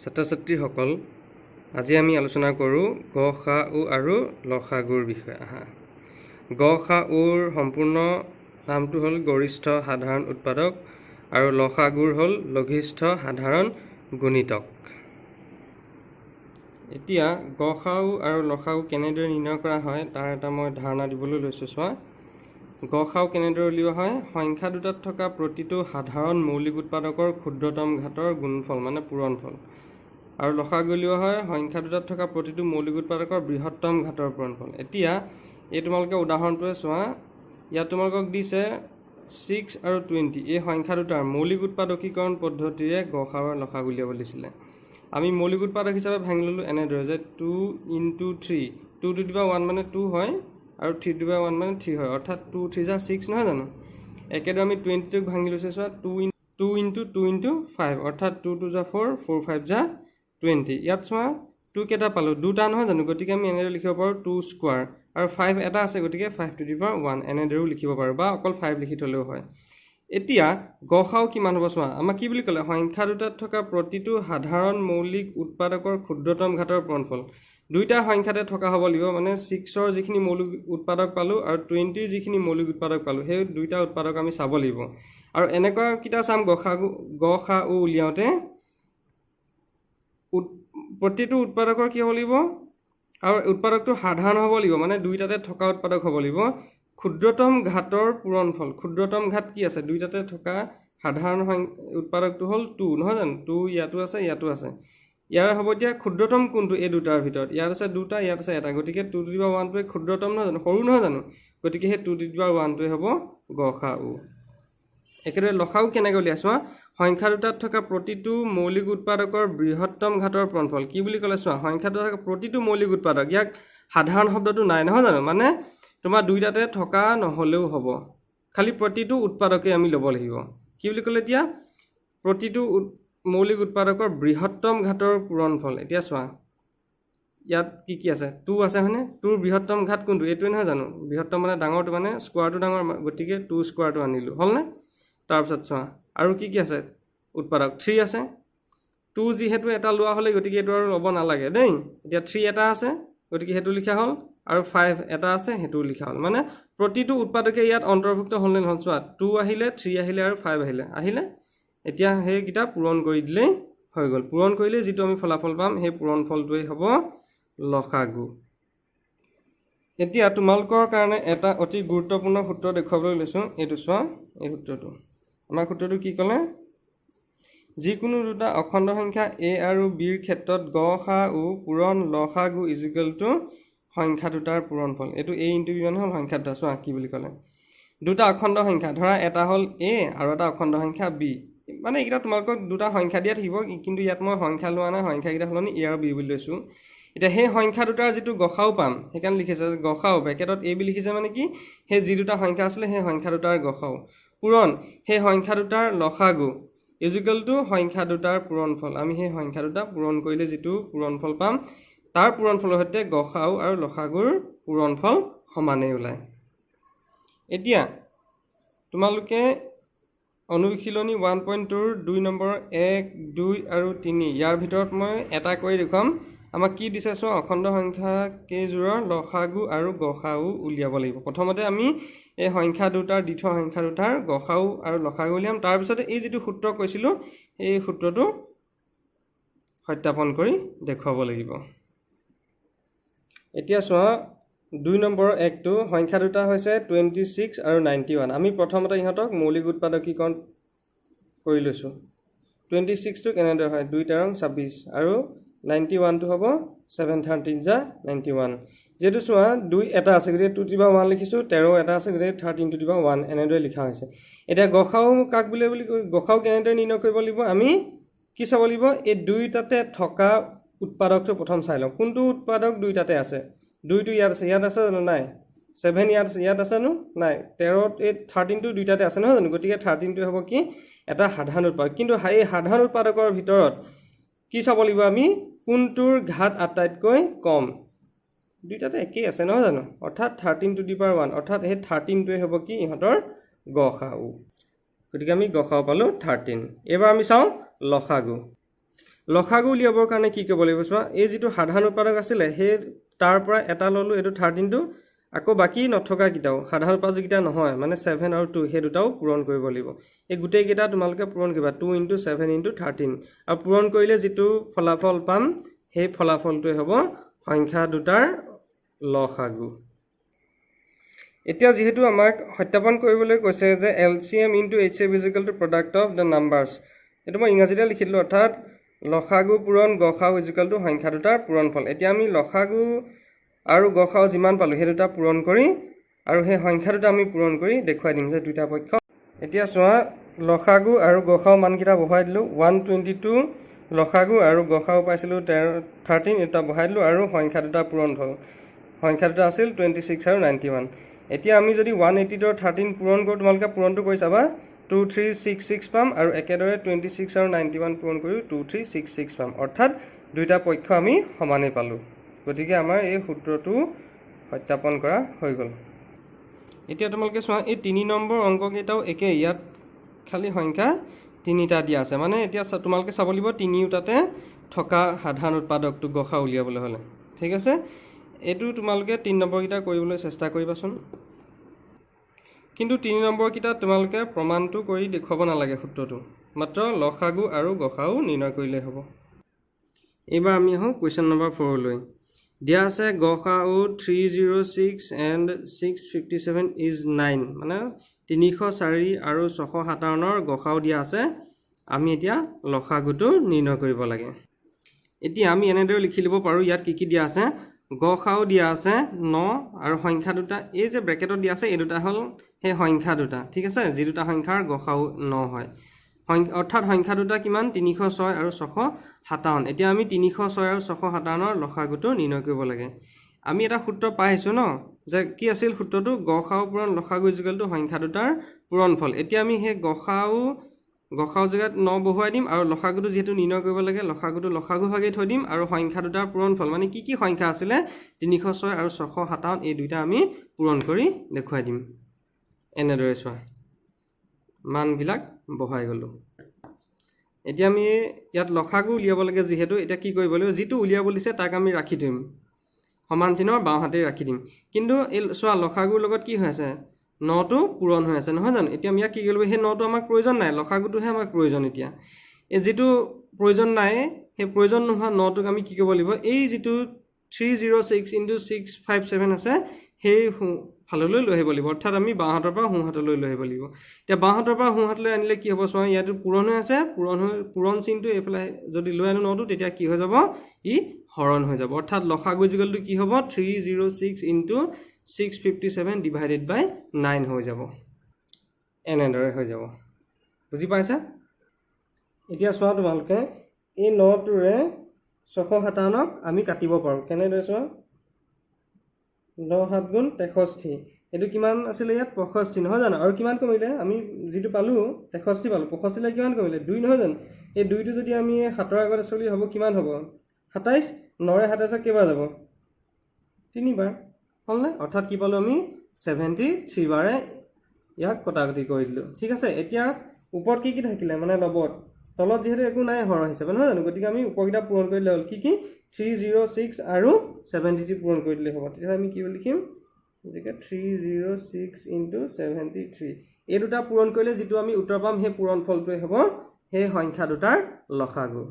ছাত্ৰ-ছাত্ৰীসকল, আজি আমি আলোচনা কৰোঁ গ সা উ আৰু ল সা গুৰ বিষয়ে। গ সা উৰ সম্পূৰ্ণ নামটো হ'ল গৰিষ্ঠ সাধাৰণ উৎপাদক আৰু ল সা গুৰ হ'ল লঘিষ্ঠ সাধাৰণ গুণিতক। এতিয়া গ সা উ আৰু ল সা উ কেনেদৰে নিৰ্ণয় কৰা হয় তাৰ এটা মই ধাৰণা দিবলৈ লৈছোঁ। চোৱা, গ সা উ কেনেদৰে উলিওৱা হয়। সংখ্যা দুটাত থকা প্ৰতিটো সাধাৰণ মৌলিক উৎপাদকৰ ক্ষুদ্ৰতম ঘাতৰ গুণফল মানে পূৰণফল। আৰু ল সা গু উলিওৱা হয় সংখ্যা দুটাত থকা প্ৰতিটো মৌলিক উৎপাদকৰ বৃহত্তম ঘাতৰ পূৰণফল। এতিয়া এই তোমালোকে উদাহৰণটোৱে চোৱা, ইয়াত তোমালোকক দিছে 6 আৰু 20 এই সংখ্যা দুটাৰ মৌলিক উৎপাদকীকৰণ পদ্ধতিৰে গ সা উ আৰু ল সা গু উলিয়াব দিছিলে। আমি মৌলিক উৎপাদক হিচাপে ভাঙি ল'লোঁ এনেদৰে যে 2 × 3, 2 to the power 1 মানে 2 হয় আৰু 3 to the power 1 মানে 3 হয়, অৰ্থাৎ 2 3 × 6 নহয় জানো। একেদৰে আমি 20ক ভাঙি লৈছোঁ। চোৱা, 2 × 2 × 5 অৰ্থাৎ 2 2 × 4, 4 5 × 20। ইয়াত চোৱা 2 কেইটা পালোঁ, দুটা নহয় জানো, গতিকে আমি এনেদৰে লিখিব পাৰোঁ 2 স্কোৱাৰ আৰু 5 এটা আছে গতিকে 5 to the power 1 এনেদৰেও লিখিব পাৰোঁ বা অকল 5 লিখি থ'লেও হয়। এতিয়া গ সা উ কিমান হ'ব চোৱা, আমাক কি বুলি ক'লে, সংখ্যা দুটাত থকা প্ৰতিটো সাধাৰণ মৌলিক উৎপাদকৰ ক্ষুদ্ৰতম ঘাতৰ পূৰণফল। দুইটা সংখ্যাতে থকা হ'ব লাগিব, মানে 6ৰ যিখিনি মৌলিক উৎপাদক পালোঁ আৰু 20ৰ যিখিনি মৌলিক উৎপাদক পালোঁ সেই দুইটা উৎপাদক আমি চাব লাগিব। আৰু এনেকুৱা কিটা চাম গ সা উ উলিয়াওঁতে প্ৰতিটো উৎপাদকৰ কি হ'ব লাগিব আৰু উৎপাদকটো সাধাৰণ হ'ব লাগিব, মানে দুইটাতে থকা উৎপাদক হ'ব লাগিব। ক্ষুদ্ৰতম ঘাতৰ পূৰণফল, ক্ষুদ্ৰতম ঘাত কি আছে, দুইটাতে থকা সাধাৰণ উৎপাদকটো হ'ল 2 নহয় জানো, 2 ইয়াতো আছে ইয়াতো আছে। ইয়াৰ হ'ব এতিয়া ক্ষুদ্ৰতম কোনটো এই দুটাৰ ভিতৰত, ইয়াত আছে দুটা ইয়াত আছে এটা, গতিকে 2 to the power 1টোৱে ক্ষুদ্ৰতম নহয় জানো, সৰু নহয় জানো, গতিকে সেই 2 to the power 1টোৱে হ'ব গ সা উ। একেদৰে ল সা উ কেনেকৈ উলিয়াইছোঁ, সংখ্যা দুটাত থকা প্ৰতিটো মৌলিক উৎপাদকৰ বৃহত্তম ঘাতৰ পূৰণফল। কি বুলি ক'লে চোৱা, সংখ্যা দুটাত থকা প্ৰতিটো মৌলিক উৎপাদক, ইয়াক সাধাৰণ শব্দটো নাই নহয় জানো, মানে তোমাৰ দুইটাতে থকা নহ'লেও হ'ব, খালি প্ৰতিটো উৎপাদকে আমি ল'ব লাগিব। কি বুলি ক'লে এতিয়া, প্ৰতিটো মৌলিক উৎপাদকৰ বৃহত্তম ঘাতৰ পূৰণফল। এতিয়া চোৱা, ইয়াত কি কি আছে, 2 আছে হয়নে, 2ৰ বৃহত্তম ঘাত কোনটো, এইটোৱে নহয় জানো, বৃহত্তম মানে ডাঙৰটো, মানে স্কোৱাৰটো ডাঙৰ, গতিকে 2 স্কোৱাৰটো আনিলোঁ, হ'লনে। তাৰপিছত চোৱা আৰু কি কি আছে, উৎপাদক 3 আছে, 2 যিহেতু এটা লোৱা হ'লে গতিকে এইটো আৰু ল'ব নালাগে দেই। এতিয়া 3 এটা আছে গতিকে সেইটো লিখা হ'ল, আৰু 5 এটা আছে সেইটোও লিখা হ'ল, মানে প্ৰতিটো উৎপাদকে ইয়াত অন্তৰ্ভুক্ত হ'ল নে নহ'ল। চোৱা, 2 আহিলে 3 আহিলে আৰু 5 আহিলে। এতিয়া সেইকেইটা পূৰণ কৰি দিলেই হৈ গ'ল। পূৰণ কৰিলেই যিটো আমি ফলাফল পাম সেই পূৰণ ফলটোৱেই হ'ব ল সা গু। এতিয়া তোমালোকৰ কাৰণে এটা অতি গুৰুত্বপূৰ্ণ সূত্ৰ দেখুৱাবলৈ লৈছোঁ। এইটো চোৱা, এই সূত্ৰটো, আমাৰ সূত্ৰটো কি ক'লে, যিকোনো দুটা অখণ্ড সংখ্যা a আৰু b ৰ ক্ষেত্ৰত গ সা উ পূৰণ ল সা গু = সংখ্যা দুটাৰ পূৰণফল। এইটো a × b মানে হ'ল সংখ্যা দুটা। চোৱা কি বুলি ক'লে, দুটা অখণ্ড সংখ্যা, ধৰা এটা হ'ল a আৰু এটা অখণ্ড সংখ্যা b, মানে এইকেইটা তোমালোকক দুটা সংখ্যা দিয়া থাকিব, কিন্তু ইয়াত মই সংখ্যা লোৱা নাই, সংখ্যাকেইটা সলনি a আৰু b বুলি লৈছোঁ। এতিয়া সেই সংখ্যা দুটাৰ যিটো গ সা উ পাম, সেইকাৰণে লিখিছে গ সা উ ব্ৰেকেটত a বুলি লিখিছে, মানে কি, সেই যি দুটা সংখ্যা আছিলে সেই সংখ্যা দুটাৰ গ সা উ পূৰণ সেই সংখ্যা দুটাৰ ল সা গু = সংখ্যা দুটাৰ পূৰণফল। আমি সেই সংখ্যা দুটা পূৰণ কৰিলে যিটো পূৰণফল পাম তাৰ পূৰণফলৰ সৈতে গ সা উ আৰু ল সা গুৰ পূৰণফল সমানেই ওলায়। এতিয়া তোমালোকে অনুশীলনী 1.2ৰ 2 নম্বৰ 1, 2 আৰু 3 ইয়াৰ ভিতৰত মই এটা কৰি দেখুৱাম। আমাক কি দিছে চোৱা, অখণ্ড সংখ্যা কেইযোৰৰ ল সা গু আৰু গ সা উ উলিয়াব লাগিব। প্ৰথমতে আমি এই সংখ্যা দুটাৰ দি থোৱা সংখ্যা দুটাৰ গ সা উ আৰু ল সা গু উলিয়াম, তাৰপিছতে এই যিটো সূত্ৰ কৈছিলোঁ এই সূত্ৰটো সত্যাপন কৰি দেখুৱাব লাগিব। এতিয়া চোৱা, 2 নম্বৰ 1টো সংখ্যা দুটা হৈছে 26 আৰু 91। আমি প্ৰথমতে ইহঁতক মৌলিক উৎপাদকীকৰণ কৰি লৈছোঁ। 26টো কেনেদৰে হয়, 2 × 26 আৰু 91টো হ'ব 7 13 × 91। যিহেতু চোৱা 2 এটা আছে গতিকে 2 to the power 1 লিখিছোঁ, 13 এটা আছে গতিকে 13 to the power 1 এনেদৰে লিখা হৈছে। এতিয়া গ সা উ কাক বুলি গ সা উ কেনেদৰে নিৰ্ণয় কৰিব লাগিব, আমি কি চাব লাগিব, এই দুইটাতে থকা উৎপাদকটো প্ৰথম চাই লওঁ, কোনটো উৎপাদক দুইটাতে আছে। 2টো ইয়াত আছে জানো, নাই। 7 ইয়াত আছেনো, নাই। 13 এই 13টো দুইটাতে আছে নহয় জানো, গতিকে 13টোৱে হ'ব কি, এটা সাধাৰণ উৎপাদক। কিন্তু এই সাধাৰণ উৎপাদকৰ ভিতৰত কি চাব লাগিব, আমি কোনটোৰ ঘাত আটাইতকৈ কম। দুইটাতে একেই আছে নহয় জানো, অৰ্থাৎ 13 to the power 1, অৰ্থাৎ সেই 13টোৱে হ'ব কি ইহঁতৰ গ সা উ। গতিকে আমি গ সা উ পালোঁ 13। এইবাৰ আমি চাওঁ ল সা গু। লসাগু উলিয়াবৰ কাৰণে কি কৰিব লাগিব চোৱা এই যিটো সাধাৰণ উৎপাদক আছিলে সেই তাৰ পৰা এটা ল'লোঁ এইটো 13টো আকৌ বাকী নথকা কিটাও সাধাৰণ উৎপাদক কিটা নহয় মানে 7 আৰু 2 সেই দুটাও পূৰণ কৰিব লাগিব এই গোটেই কিটা তোমালোকে পূৰণ কৰিবা 2 * 7 * 13 আৰু পূৰণ কৰিলে যিটো ফলাফল পাম সেই ফলাফলটোৱে হ'ব সংখ্যা দুটাৰ লসাগু এতিয়া যেহেতু আমাক সত্যাপন কৰিবলৈ কৈছে যে LCM * HCF = product of the numbers এটো মই ইংৰাজীতে লিখিলো অৰ্থাৎ লসাগু পূৰণ গসাগু = সংখ্যা দুটাৰ পূৰণফল এতিয়া আমি লসাগু আৰু গসাগু যিমান পালো সেই দুটা পূৰণ কৰি আৰু সেই সংখ্যা দুটা আমি পূৰণ কৰি দেখুৱাই দিম যে দুটা পক্ষ এতিয়া চোৱা লসাগু আৰু গসাগু মানকিটা বহাই দিলো 122 লসাগু আৰু গসাগু পাইছিলো 13 এটা বহাই দিলো আৰু সংখ্যা দুটা পূৰণফল সংখ্যা দুটা আছিল 26 আৰু 91 এতিয়া আমি যদি 180 ৰ 13 পূৰণ কৰো তোমালকে পূৰণটো কৰি চাবা 2366 পাম আৰু একেদৰে 26 আৰু 91 পূৰণ কৰি 2366 পাম অৰ্থাৎ দুইটা পক্ষ আমি সমানে পালো গতিকে আমাৰ এই সূত্ৰটো সত্যাপন কৰা হৈ গল এতিয়া তোমালকে চোৱা এই 3 নম্বৰ অংক কেইটাও একে ইয়াত খালি সংখ্যা তিনিটা দিয়া আছে মানে এতিয়া তোমালকে চাব লাগিব তিনিওটাতে থকা সাধাৰণ উৎপাদকটো গসা উলিয়াবলৈ হলে ঠিক আছে এটো তোমালকে 3 নম্বৰ কিটা কৰিবলৈ চেষ্টা কৰিবাচোন কিন্তু 3 নম্বৰ কিটা তোমালকে প্ৰমাণটো কৰি দেখুৱাব নালাগে সূত্ৰটো মাত্ৰ লসাগু আৰু গসাগু নিৰ্ণয় কৰিলে হ'ব এবাৰ আমি হও কোৱেশ্চন নম্বৰ 4 লৈ দিয়া আছে গসাগু 306 and 657 is 9 মানে 304 আৰু 657 ৰ গসাগু দিয়া আছে আমি এতিয়া লসাগুটো নিৰ্ণয় কৰিব লাগে এতিয়া আমি এনেদৰে লিখি লিব পাৰো ইয়াত কি দিয়া আছে গসাগু দিয়া আছে 9 আৰু সংখ্যা দুটা এই যে ব্ৰেকেটত দিয়া আছে এই দুটা হল হে সংখ্যা দুটা ঠিক আছে যি দুটা সংখ্যাৰ গসাগু 9 হয় অৰ্থাৎ সংখ্যা দুটা কিমান 306 আৰু 657 এতিয়া আমি 306 আৰু 657 ৰ লসাগুটো নিৰ্ণয় কৰিব লাগে আমি এটা সূত্ৰ পাইছো ন যে কি আছিল সূত্ৰটো গসাগু পূৰণ লসাগু = সংখ্যা দুটাৰ পূৰণফল এতিয়া আমি হে গসাগু জেগাত 9 বহুৱাই দিম আৰু লসাগুটো যেহেতু নিৰ্ণয় কৰিব লাগে লসাগুটো লসাগু ভাগে থৈ দিম আৰু সংখ্যা দুটাৰ পূৰণফল মানে কি সংখ্যা আছিল 306 আৰু 657 এই দুইটা আমি পূৰণ কৰি দেখুৱাই দিম এনেদৰে চোৱা মান বিলাক বহাই গলো এতিয়া আমি ইয়াত লসাগু উলিয়াব লাগে যেহেতু এটা কি কৰিব লাগিব যেটো উলিয়াব দিছে তাক আমি ৰাখি দিম সমান চিনৰ বাও হাতে ৰাখি দিম কিন্তু এই চোৱা লসাগুৰ লগত কি হৈ আছে 9টো পূৰণ হৈ আছে নহয় জানো এতিয়া আমি কি কৰিব সেই 9টো আমাক প্ৰয়োজন নাই লসাগুটোহে আমাক প্ৰয়োজন এতিয়া এই যেটো প্ৰয়োজন নাই সেই প্ৰয়োজন নোহোৱা 9টোক আমি কি কৰিব লাগিব এই যেটো 306 * 657 আছে সেই ফাললৈ লৈ আহিব লাগিব অৰ্থাৎ আমি বাও হাতৰ পৰা সোঁ হাতলৈ লৈ আহিব লাগিব এতিয়া বাও হাতৰ পৰা সোঁ হাতলৈ আনিলে কি হ'ব চোৱা ইয়াটো পূৰণ হৈ আছে পূৰণ চিনটো এইফালে যদি লৈ আনো 9টো তেতিয়া কি হৈ যাব ই হৰণ হৈ যাব অৰ্থাৎ লসাগু = কি হ'ব 306 * 657 divided by 9 হৈ যাব এনেদৰে হৈ যাব বুজি পাইছা এতিয়া চোৱা তোমালকে এই 9টোৰে 657ক আমি কাটিব পাৰো কেনেদৰে চোৱা 9 7 গুণ 63 এটো কিমান আছিল ইয়াত 65 নহয় জানো আৰু কিমান কমিলে আমি যেটো পালো 63 পালো 65 লে কিমান কমিলে 2 নহয় জানো এই 2টো যদি আমি 7ৰ আগত চলি হ'ব কিমান হ'ব 27 9 ৰে 27 কেইবাৰ যাব 3 বাৰ হলনে অৰ্থাৎ কি পালো আমি 73 বাৰে ইয়াক কটাকটি কৰি দিলো ঠিক আছে এতিয়া ওপৰত কি থাকিলে মানে লবত তলত যেহেতু একো নাই হৰ হিচাপে নহয় জানো গতিকে আমি উপৰকিটা পূৰণ কৰিলে হল কি 306 আৰু 73 পূৰণ কৰি দিলে হ'ব তেতিয়া আমি কি লিখিম গতিকে 306 * 73 এই দুটা পূৰণ কৰিলে যেটো আমি উত্তৰ পাম সেই পূৰণ ফলটোৱে হ'ব সেই সংখ্যা দুটাৰ লসাগু